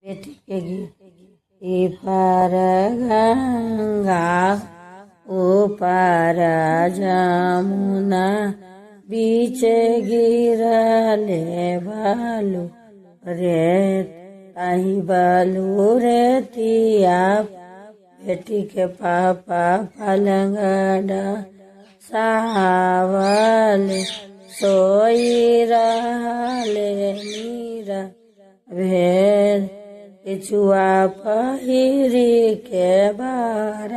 बेटी के गीत। पार गंगा ऊपर जमुना बीच गिरले बालू रे ताही बालू रे तिया बेटी के पापा पलंगड़ा सावल सोई रहले मीरा भेद पिछुआ पहिरी के बार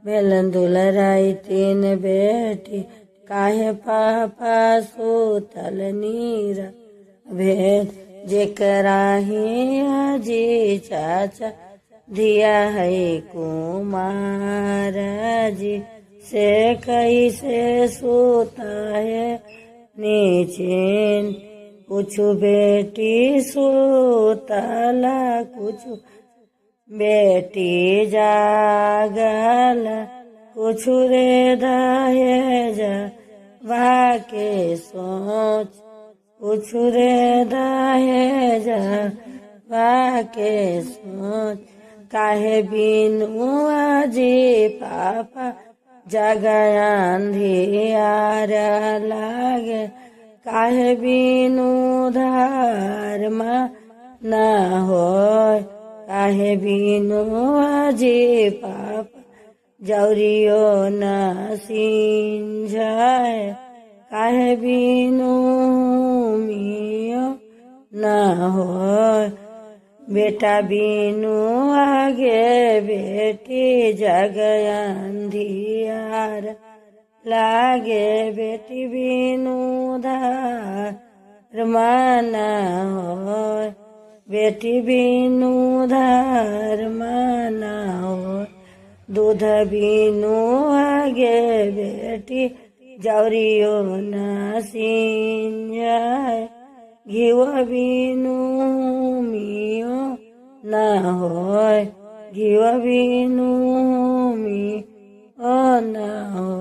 बेलन दुलराई तीन बेटी काहे पापा सुतल नीरा भेद जेकरा ही अजी चाचा दिया है कुमार जी से कैसे सोता है नीचे कुछ बेटी सोतला कुछ बेटी जागल कुछ रे दहेज वाके सोच कुछ रे दहेज वाके सोच काहे बिनु अजी पापा जगया अंधियार लागे काहे बिनु धर्म न होय काहे बिनु अजी पापा जौरियो न सिंझाय काहे बिनु मियो न होय बेटा बिनु आगे बेटी जगया अंधियार लागे बेटी बिनु धर्म न होय बेटी बिनु धर्म न होय दूध बिनु आगे बेटी जौरियो न सिंझाय घिव बिनु मियो न होय घिव बिनु मियो न होय।